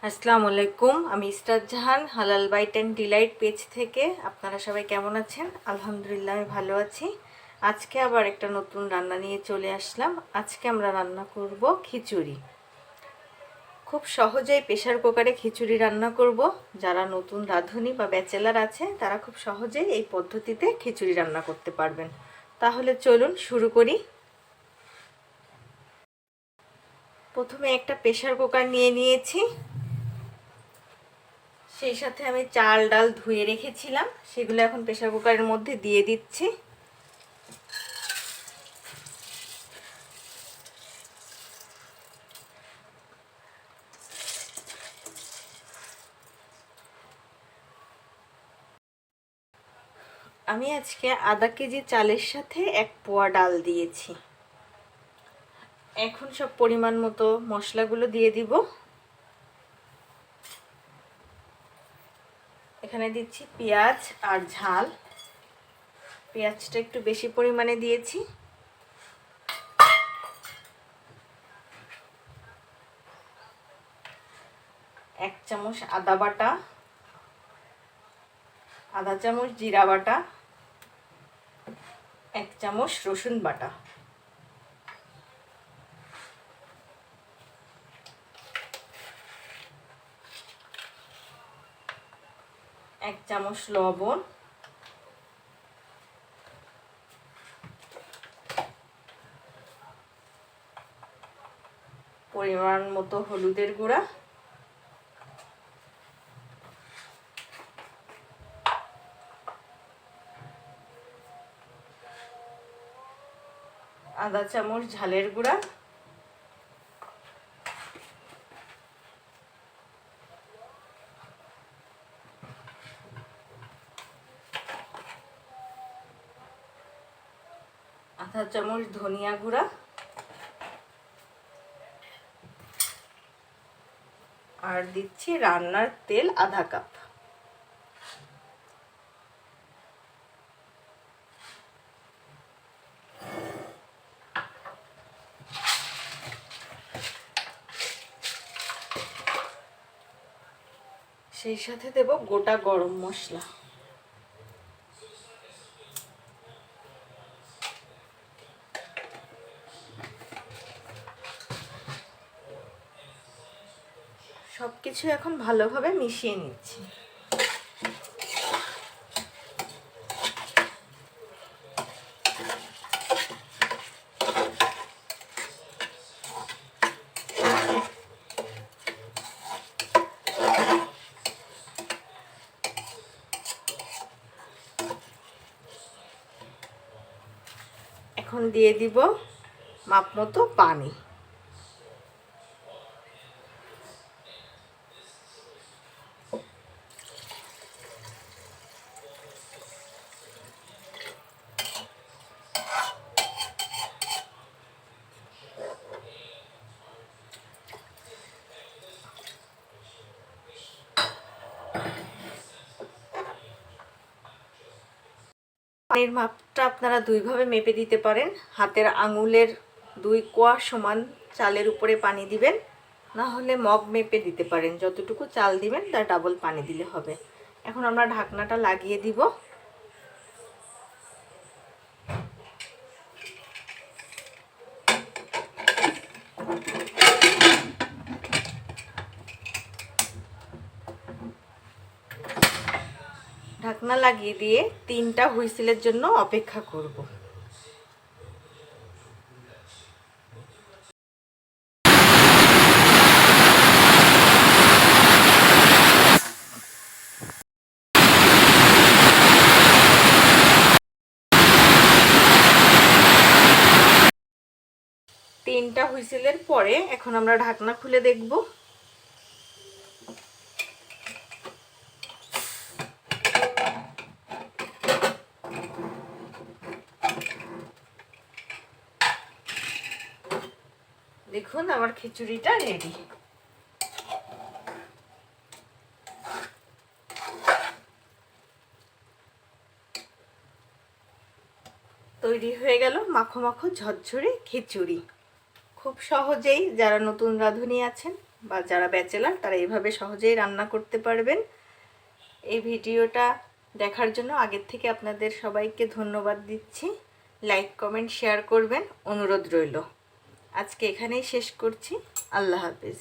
আসসালামু আলাইকুম। আমি ইসরাত জাহান, হালাল বাইট অ্যান্ড ডিলাইট পেজ থেকে। আপনারা সবাই কেমন আছেন? আলহামদুলিল্লাহ আমি ভালো আছি। আজকে আবার একটা নতুন রান্না নিয়ে চলে আসলাম। আজকে আমরা রান্না করব খিচুড়ি। খুব সহজেই প্রেশার কুকারে খিচুড়ি রান্না করব। যারা নতুন রাঁধুনি বা ব্যাচেলার আছে তারা খুব সহজেই এই পদ্ধতিতে খিচুড়ি রান্না করতে পারবেন। তাহলে চলুন শুরু করি। প্রথমে একটা প্রেশার কুকার নিয়ে নিয়েছি। সেই সাথে আমি চাল ডাল ধুয়ে রেখেছিলাম, সেগুলো এখন প্রেসার কুকারের মধ্যে দিয়ে দিচ্ছি। আমি আজকে আধা কেজি চালের সাথে 1 পোয়া ডাল দিয়েছি। এখন সব পরিমাণ মতো মশলাগুলো দিয়ে দিব। এখানে দিচ্ছি পেঁয়াজ আর ঝাল। পেঁয়াজটা একটু বেশি পরিমাণে দিয়েছি। এক চামচ আদা বাটা, আধা চামচ জিরা বাটা, 1 চামচ রসুন বাটা, এক চামচ লবণ, পরিমাণ মতো হলুদের গুঁড়া, আধা চামচ ঝালের গুঁড়া, আধা চামচ ধনিয়া গুঁড়া, আর দিচ্ছি রান্নার তেল আধা কাপ। সেই সাথে দেব গোটা গরম মশলা। সবকিছু এখন ভালোভাবে মিশিয়ে নিচ্ছি। এখন দিয়ে দিব মাপ মতো পানি। পানির মাপটা আপনারা দুইভাবে মেপে দিতে পারেন। হাতের আঙুলের 2 কোয়া সমান চালের উপরে পানি দিবেন, না হলে মগ মেপে দিতে পারেন। যতটুকু চাল দিবেন তার ডাবল পানি দিলে হবে। এখন আমরা ঢাকনাটা লাগিয়ে দিব। ঢাকনা লাগিয়ে দিয়ে 3টা হুইসেলের জন্য অপেক্ষা করব। তিনটা হুইসেলের পরে এখন আমরা ঢাকনা খুলে দেখব। দেখুন আমার খিচুড়িটা রেডি। তৈরি হয়ে গেল মাখো মাখো ঝরঝরে খিচুড়ি। খুব সহজেই যারা নতুন রাঁধুনি আছেন বা যারা ব্যাচেলার তারা এইভাবে সহজেই রান্না করতে পারবেন। এই ভিডিওটা দেখার জন্য আগের থেকে আপনাদের সবাইকে ধন্যবাদ দিচ্ছি। লাইক কমেন্ট শেয়ার করবেন অনুরোধ রইল। আজকে এখানেই শেষ করছি। আল্লাহ হাফেজ।